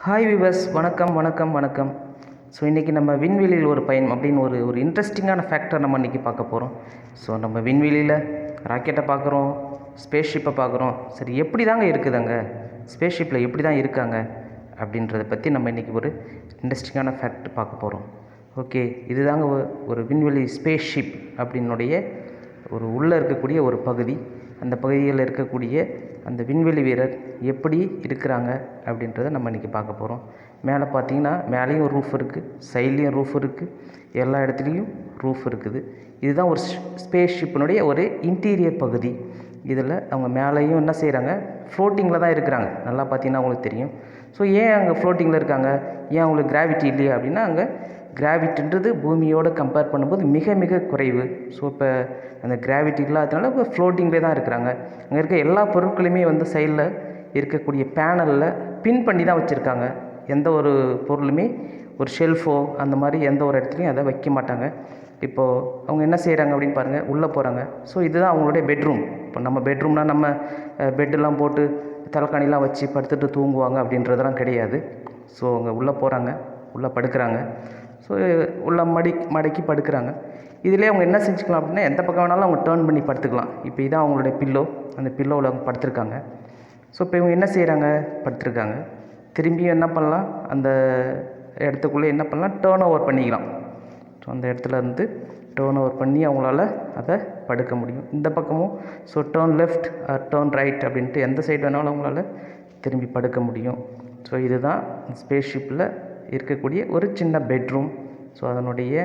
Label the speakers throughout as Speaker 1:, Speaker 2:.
Speaker 1: Hi viewers, வணக்கம் வணக்கம் வணக்கம். ஸோ இன்றைக்கி நம்ம விண்வெளியில் ஒரு பயணம் அப்படின்னு ஒரு இன்ட்ரெஸ்டிங்கான ஃபேக்டர் நம்ம இன்றைக்கி பார்க்க போகிறோம். ஸோ நம்ம விண்வெளியில் ராக்கெட்டை பார்க்குறோம், ஸ்பேஸ் ஷிப்பை பார்க்குறோம். சரி, எப்படி தாங்க இருக்குதாங்க, ஸ்பேஸ் ஷிப்பில் எப்படி தான் இருக்காங்க அப்படின்றத பற்றி நம்ம இன்றைக்கி ஒரு இன்ட்ரெஸ்டிங்கான ஃபேக்ட் பார்க்க போகிறோம். ஓகே, இது தாங்க ஒரு விண்வெளி ஸ்பேஸ் ஷிப் அப்படின்னுடைய உள்ளே இருக்கக்கூடிய ஒரு பகுதி. அந்த பகுதியில் இருக்கக்கூடிய அந்த விண்வெளி வீரர் எப்படி இருக்கிறாங்க அப்படின்றத நம்ம இன்றைக்கி பார்க்க போகிறோம். மேலே பார்த்தீங்கன்னா மேலேயும் ரூஃப் இருக்குது, சைட்லேயும் ரூஃப் இருக்குது, எல்லா இடத்துலையும் ரூஃப் இருக்குது. இதுதான் ஒரு ஸ்பேஸ் ஷிப்பினுடைய ஒரு இன்டீரியர் பகுதி. இதில் அவங்க மேலேயும் என்ன செய்கிறாங்க, ஃப்ளோட்டிங்கில் தான் இருக்கிறாங்க. நல்லா பார்த்தீங்கன்னா அவங்களுக்கு தெரியும். ஸோ ஏன் அங்கே ஃப்ளோட்டிங்கில் இருக்காங்க, ஏன் அவங்களுக்கு கிராவிட்டி இல்லையா அப்படின்னா, அங்கே கிராவிட்டின்றது பூமியோடு கம்பேர் பண்ணும்போது மிக மிக குறைவு. ஸோ இப்போ அந்த கிராவிட்டி இல்லாததுனால இப்போ ஃப்ளோட்டிங்லேயே தான் இருக்கிறாங்க. அங்கே இருக்க எல்லா பொருட்களையுமே சைடில் இருக்கக்கூடிய பேனலில் பின் பண்ணி தான் வச்சுருக்காங்க. எந்த ஒரு பொருளுமே ஒரு ஷெல்ஃபோ அந்த மாதிரி எந்த ஒரு இடத்துலையும் அதை வைக்க மாட்டாங்க. இப்போது அவங்க என்ன செய்கிறாங்க அப்படின்னு பாருங்கள், உள்ளே போகிறாங்க. ஸோ இதுதான் அவங்களுடைய பெட்ரூம். இப்போ நம்ம பெட்ரூம்னால் நம்ம பெட்டெல்லாம் போட்டு தலைக்காணிலாம் வச்சு படுத்துட்டு தூங்குவாங்க அப்படின்றதெல்லாம் கிடையாது. ஸோ அவங்க உள்ளே போகிறாங்க, உள்ளே படுக்கிறாங்க. ஸோ உள்ள மடக்கி படுக்கிறாங்க. இதிலே அவங்க என்ன செஞ்சுக்கலாம் அப்படின்னா, எந்த பக்கம் வேணாலும் அவங்க டேர்ன் பண்ணி படுத்துக்கலாம். இப்போ இதான் அவங்களுடைய பில்லோ, அந்த பில்லோவில் அவங்க படுத்துருக்காங்க. ஸோ இப்போ இவங்க என்ன செய்கிறாங்க, படுத்துருக்காங்க. திரும்பியும் என்ன பண்ணலாம், அந்த இடத்துக்குள்ளே என்ன பண்ணலாம், டேர்ன் ஓவர் பண்ணிக்கலாம். ஸோ அந்த இடத்துல இருந்து டேர்ன் ஓவர் பண்ணி அவங்களால அதை படுக்க முடியும். இந்த பக்கமும் so turn left turn right அப்படின்ட்டு எந்த சைடு வேணாலும் அவங்களால திரும்பி படுக்க முடியும். ஸோ இதுதான் ஸ்பேஸ் ஷிப்பில் இருக்கக்கூடிய ஒரு சின்ன பெட்ரூம். ஸோ அதனுடைய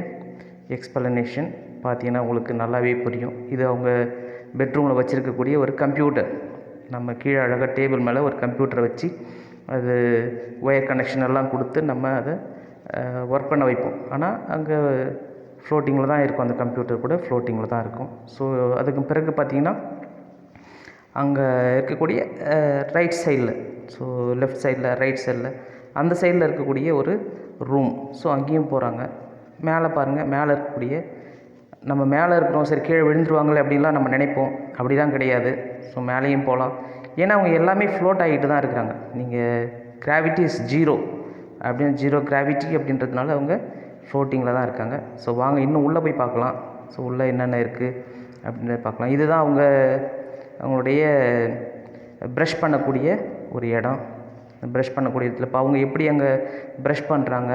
Speaker 1: எக்ஸ்பிளனேஷன் பார்த்தீங்கன்னா உங்களுக்கு நல்லாவே புரியும். இது அவங்க பெட்ரூமில் வச்சுருக்கக்கூடிய ஒரு கம்ப்யூட்டர். நம்ம கீழே அழகாக டேபிள் மேலே ஒரு கம்ப்யூட்டரை வச்சு அது ஒயர் கனெக்ஷன் எல்லாம் கொடுத்து நம்ம அதை ஒர்க் பண்ண வைப்போம். ஆனால் அங்கே ஃப்ளோட்டிங்கில் தான் இருக்கும், அந்த கம்ப்யூட்டர் கூட ஃப்ளோட்டிங்கில் தான் இருக்கும். ஸோ அதுக்கு பிறகு பார்த்திங்கன்னா அங்கே இருக்கக்கூடிய ரைட் சைடில், ஸோ லெஃப்ட் சைடில் ரைட் சைடில் அந்த சைடில் இருக்கக்கூடிய ஒரு ரூம். ஸோ அங்கேயும் போகிறாங்க. மேலே பாருங்கள், மேலே இருக்கக்கூடிய நம்ம மேலே இருக்கிறோம், சரி கீழே விழுந்துருவாங்களே அப்படின்லாம் நம்ம நினைப்போம். அப்படி தான் கிடையாது. ஸோ மேலேயும் போகலாம். ஏன்னா அவங்க எல்லாமே ஃப்ளோட் ஆகிட்டு தான் இருக்கிறாங்க. நீங்கள் கிராவிட்டி இஸ் ஜீரோ அப்படின்னு, ஜீரோ கிராவிட்டி அப்படின்றதுனால அவங்க ஃப்ளோட்டிங்கில் தான் இருக்காங்க. ஸோ வாங்க இன்னும் உள்ளே போய் பார்க்கலாம். ஸோ உள்ளே என்னென்ன இருக்குது அப்படின்றத பார்க்கலாம். இதுதான் அவங்களுடைய ப்ரஷ் பண்ணக்கூடிய ஒரு இடம். ப்ரஷ் பண்ணக்கூடிய இடத்துல இப்போ அவங்க எப்படி அங்கே ப்ரஷ் பண்ணுறாங்க,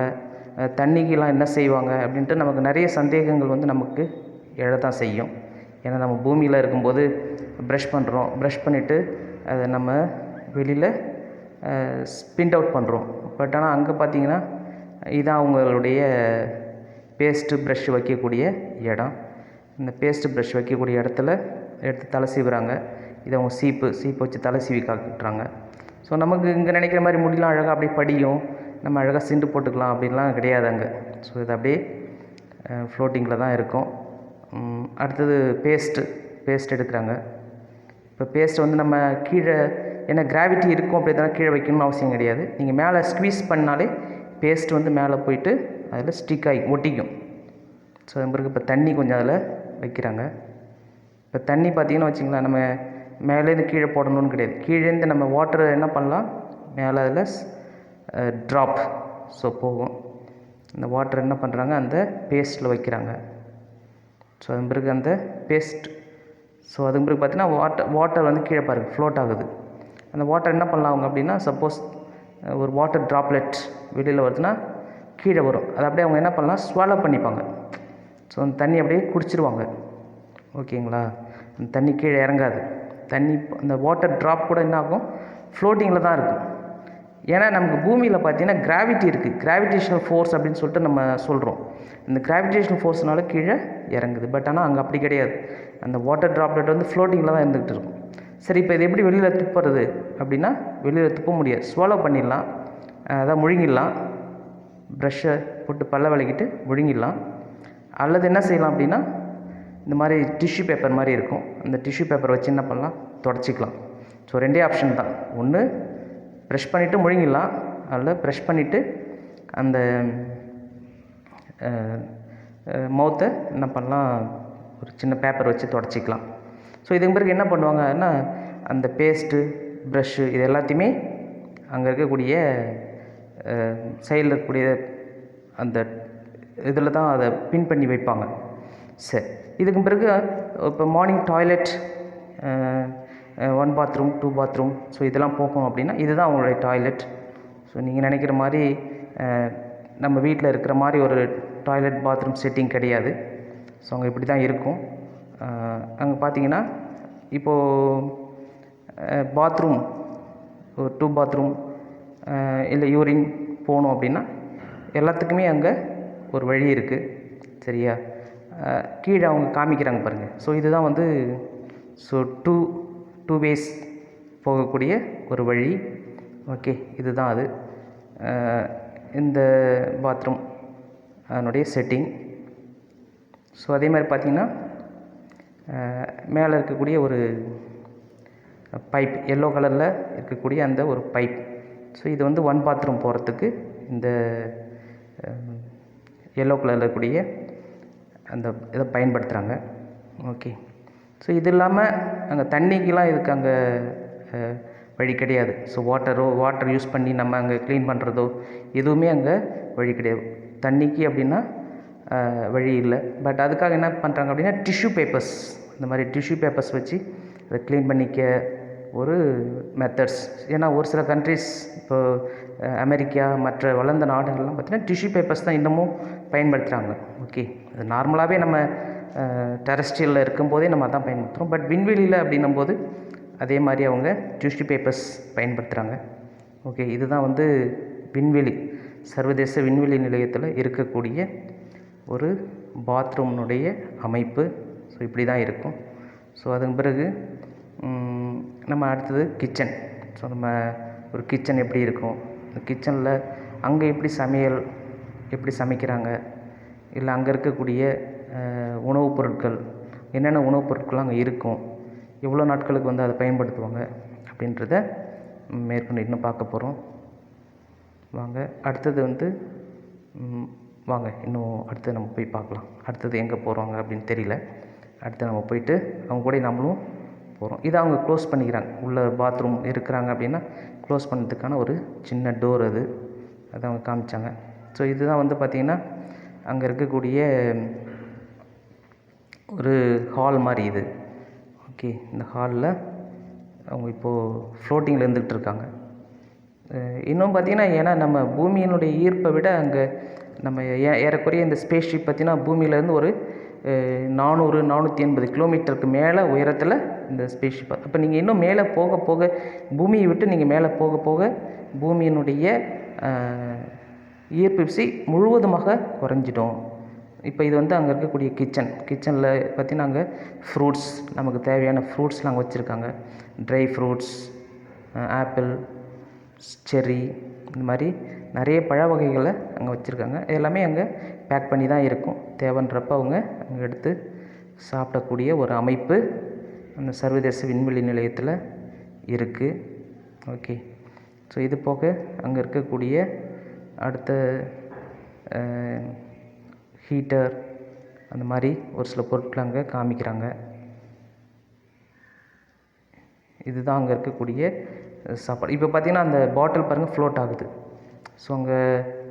Speaker 1: தண்ணிக்கெலாம் என்ன செய்வாங்க அப்படின்ட்டு நமக்கு நிறைய சந்தேகங்கள் நமக்கு எழத்தான் செய்யும். ஏன்னா நம்ம பூமியில் இருக்கும்போது ப்ரஷ் பண்ணுறோம், ப்ரஷ் பண்ணிவிட்டு அதை நம்ம வெளியில் ஸ்பின் அவுட் பண்ணுறோம். பட் ஆனால் அங்கே பார்த்திங்கன்னா இதுதான் அவங்களுடைய பேஸ்ட்டு ப்ரஷ் வைக்கக்கூடிய இடம். இந்த பேஸ்ட்டு ப்ரஷ் வைக்கக்கூடிய இடத்துல எடுத்து தலை சீவுறாங்க. இதை அவங்க சீப்பு வச்சு தலை சீவி காட்டுறாங்க. ஸோ நமக்கு இங்கே நினைக்கிற மாதிரி முடியலாம் அழகாக அப்படியே படியும், நம்ம அழகாக சிண்டு போட்டுக்கலாம் அப்படின்லாம் கிடையாது அங்கே. ஸோ இது அப்படியே ஃப்ளோட்டிங்கில் தான் இருக்கும். அடுத்தது பேஸ்ட் எடுக்கிறாங்க. இப்போ பேஸ்ட் நம்ம கீழே, ஏன்னா கிராவிட்டி இருக்கும் அப்படி தானே கீழே வைக்கணும்னு அவசியம் கிடையாது. நீங்கள் மேலே ஸ்க்வீஸ் பண்ணாலே பேஸ்ட் மேலே போயிட்டு அதில் ஸ்டிக் ஆகி ஒட்டிக்கும். ஸோ அது பிறகு இப்போ தண்ணி கொஞ்சம் அதில் வைக்கிறாங்க. இப்போ தண்ணி பார்த்திங்கன்னா வச்சிங்களேன், நம்ம மேலேருந்து கீழே போடணும்னு கிடையாது. கீழேருந்து நம்ம வாட்டரை என்ன பண்ணலாம், மேலே அதில் ட்ராப் ஸோ போகும். இந்த வாட்டர் என்ன பண்ணுறாங்க, அந்த பேஸ்ட்டில் வைக்கிறாங்க. ஸோ அதன் பிறகு அந்த பேஸ்ட், ஸோ அதுக்கு பிறகு பார்த்திங்கன்னா வாட்டர் கீழே பாருங்கள் ஃப்ளோட் ஆகுது. அந்த வாட்டர் என்ன பண்ணலாம் அவங்க அப்படின்னா, சப்போஸ் ஒரு வாட்டர் ட்ராப்லெட் வெளியில் வருதுன்னா கீழே வரும். அதை அப்படியே அவங்க என்ன பண்ணலாம், ஸ்வாலோ பண்ணிப்பாங்க. ஸோ அந்த தண்ணி அப்படியே குடிச்சிருவாங்க. ஓகேங்களா, அந்த தண்ணி கீழே இறங்காது. தண்ணி அந்த வாட்டர் ட்ராப் கூட என்ன ஆகும், ஃப்ளோட்டிங்கில் தான் இருக்கும். ஏன்னா நமக்கு பூமியில் பார்த்திங்கன்னா கிராவிட்டி இருக்குது, கிராவிடேஷனல் ஃபோர்ஸ் அப்படின்னு சொல்லிட்டு நம்ம சொல்கிறோம். இந்த கிராவிடேஷனல் ஃபோர்ஸ்னால கீழே இறங்குது. பட் ஆனால் அங்கே அப்படி கிடையாது. அந்த வாட்டர் ட்ராப்லெட் ஃப்ளோட்டிங்கில் தான் இருந்துக்கிட்டு இருக்கும். சரி, இப்போ இது எப்படி வெளியில் துப்புறது அப்படின்னா, வெளியில் துப்ப முடியாது, ஸ்வாலோ பண்ணிடலாம், அதான் முழுங்கிடலாம். ப்ரஷ்ஷை போட்டு பல்ல விளக்கிட்டு முழுங்கிடலாம். அல்லது என்ன செய்யலாம் அப்படின்னா, இந்த மாதிரி டிஷ்யூ பேப்பர் மாதிரி இருக்கும், அந்த டிஷ்யூ பேப்பர் வச்சு என்ன பண்ணலாம், தொடச்சிக்கலாம். ஸோ ரெண்டே ஆப்ஷன் தான். ஒன்று ப்ரெஷ் பண்ணிவிட்டு முழுங்கிடலாம், அதில் ப்ரெஷ் பண்ணிவிட்டு அந்த மவுத்தை என்ன பண்ணலாம், ஒரு சின்ன பேப்பர் வச்சு தொடச்சிக்கலாம். ஸோ இதுக்கு பிறகு என்ன பண்ணுவாங்கன்னா, அந்த பேஸ்ட்டு ப்ரஷ்ஷு இது எல்லாத்தையுமே அங்கே இருக்கக்கூடிய சைடில் இருக்கக்கூடிய அந்த இதில் தான் அதை பின் பண்ணி வைப்பாங்க. சரி, இதுக்கு பிறகு இப்போ morning toilet, 1 bathroom 2 bathroom, so இதெல்லாம் போகணும் அப்படின்னா இதுதான் அவங்களுடைய டாய்லெட். ஸோ நீங்கள் நினைக்கிற மாதிரி நம்ம வீட்டில் இருக்கிற மாதிரி ஒரு டாய்லெட் பாத்ரூம் செட்டிங் கிடையாது. ஸோ அங்கே இப்படி தான் இருக்கும். அங்கே பார்த்தீங்கன்னா இப்போது பாத்ரூம் ஒரு 2 பாத்ரூம் இல்லை யூரின் போகணும் அப்படின்னா எல்லாத்துக்குமே அங்கே ஒரு வழி இருக்குது. சரியா? கீழே அவங்க காமிக்கிறாங்க பாருங்கள். ஸோ இதுதான் வந்து டூ வேஸ் போகக்கூடிய ஒரு வழி. ஓகே, இதுதான் அது. இந்த பாத்ரூம் அதனுடைய செட்டிங். ஸோ அதே மாதிரி பார்த்திங்கன்னா மேலே இருக்கக்கூடிய ஒரு பைப், எல்லோ கலரில் இருக்கக்கூடிய அந்த ஒரு பைப். ஸோ இது வந்து 1 பாத்ரூம் போகிறதுக்கு இந்த எல்லோ கலரில் இருக்கக்கூடிய அந்த இதை பயன்படுத்துகிறாங்க. ஓகே, ஸோ இது இல்லாமல் அங்கே தண்ணிக்கெலாம் இதுக்கு அங்கே வழி கிடையாது. ஸோ வாட்டர் யூஸ் பண்ணி நம்ம அங்கே க்ளீன் பண்ணுறதோ எதுவுமே அங்கே வழி கிடையாது. தண்ணிக்கு அப்படின்னா வழி இல்லை. பட் அதுக்காக என்ன பண்ணுறாங்க அப்படின்னா டிஷ்யூ பேப்பர்ஸ், இந்த மாதிரி டிஷ்யூ பேப்பர்ஸ் வச்சு அதை க்ளீன் பண்ணிக்க ஒரு மெத்தட்ஸ். ஏன்னா ஒரு சில கண்ட்ரிஸ், இப்போ அமெரிக்கா மற்ற வளர்ந்த நாடுகள்லாம் பார்த்திங்கன்னா டிஷ்யூ பேப்பர்ஸ் தான் இன்னமும் பயன்படுத்துகிறாங்க. ஓகே, அது நார்மலாகவே நம்ம டெரஸ்ட்ரியலில் இருக்கும்போதே நம்ம அதான் பயன்படுத்துகிறோம். பட் விண்வெளியில் அப்படின்னும்போது அதே மாதிரி அவங்க டிஷ்யூ பேப்பர்ஸ் பயன்படுத்துகிறாங்க. ஓகே, இதுதான் வந்து விண்வெளி, சர்வதேச விண்வெளி நிலையத்தில் இருக்கக்கூடிய ஒரு பாத்ரூம்னுடைய அமைப்பு. ஸோ இப்படி தான் இருக்கும். ஸோ அதுக்கு பிறகு நம்ம அடுத்தது கிச்சன். ஸோ நம்ம ஒரு கிச்சன் எப்படி இருக்கும், கிச்சனில் அங்கே எப்படி சமைக்கிறாங்க, இல்லை அங்கே இருக்கக்கூடிய உணவுப் பொருட்கள், என்னென்ன உணவுப் பொருட்கள் அங்கே இருக்கும், எவ்வளோ நாட்களுக்கு வந்து அதை பயன்படுத்துவாங்க அப்படின்றத மேற்கொண்டு இன்னும் பார்க்க போகிறோம். வாங்க அடுத்தது வந்து வாங்க இன்னும் அடுத்து நம்ம போய் பார்க்கலாம். அடுத்தது எங்கே போகிறாங்க அப்படின்னு தெரியல. அடுத்து நம்ம போயிட்டு அவங்க கூட நம்மளும் போகிறோம். இதை அவங்க க்ளோஸ் பண்ணிக்கிறாங்க. உள்ள பாத்ரூம் இருக்கிறாங்க அப்படின்னா க்ளோஸ் பண்ணுறதுக்கான ஒரு சின்ன டோர் அது, அதை அவங்க காமிச்சாங்க. ஸோ இதுதான் வந்து பார்த்திங்கன்னா அங்கே இருக்கக்கூடிய ஒரு ஹால் மாதிரி இது. ஓகே, இந்த ஹாலில் அவங்க இப்போது ஃப்ளோட்டிங்கில் இருந்துகிட்டு இருக்காங்க. இன்னும் பார்த்திங்கன்னா ஏன்னா நம்ம பூமியினுடைய ஈர்ப்பை விட அங்கே நம்ம ஏறக்குறைய இந்த ஸ்பேஸ் ஷிப் பார்த்திங்கன்னா பூமியிலேருந்து ஒரு 400-480 கிலோமீட்டருக்கு மேலே உயரத்தில் இந்த ஸ்பேஸ் ஷிப். அப்போ நீங்கள் இன்னும் மேலே போக போக, பூமியை விட்டு நீங்கள் மேலே போக போக பூமியினுடைய ஈர்ப்பு விசை முழுவதுமாக குறைஞ்சிடும். இப்போ இது வந்து அங்கே இருக்கக்கூடிய கிச்சனில் பார்த்திங்கன்னா அங்கே ஃப்ரூட்ஸ், நமக்கு தேவையான ஃப்ரூட்ஸ்லாம் அங்கே வச்சுருக்காங்க. ட்ரை ஃப்ரூட்ஸ், ஆப்பிள், செர்ரி, இந்த மாதிரி நிறைய பழ வகைகளை அங்கே வச்சுருக்காங்க. எல்லாமே அங்கே பேக் பண்ணி தான் இருக்கும். தேவைன்றப்ப அவங்க அங்கே எடுத்து சாப்பிடக்கூடிய ஒரு அமைப்பு அந்த சர்வதேச விண்வெளி நிலையத்தில் இருக்குது. ஓகே, ஸோ இது போக அங்கே இருக்கக்கூடிய அடுத்த ஹீட்டர், அந்த மாதிரி ஒரு சில பொருட்கள் அங்கே காமிக்கிறாங்க. இதுதான் அங்கே இருக்கக்கூடிய சாப்பாடு. இப்போ பார்த்திங்கன்னா அந்த பாட்டில் பாருங்கள் ஃப்ளோட் ஆகுது. ஸோ அங்கே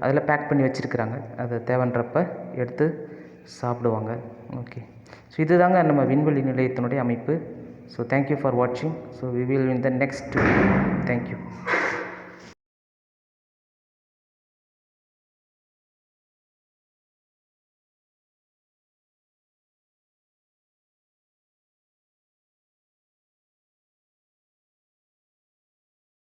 Speaker 1: அதில் பேக் பண்ணி வச்சுருக்குறாங்க. அதை தேவைன்றப்ப எடுத்து சாப்பிடுவாங்க. ஓகே, ஸோ இதுதாங்க நம்ம விண்வெளி நிலையத்தினுடைய அமைப்பு. ஸோ தேங்க்யூ ஃபார் வாட்சிங். So we will in the next. Thank you.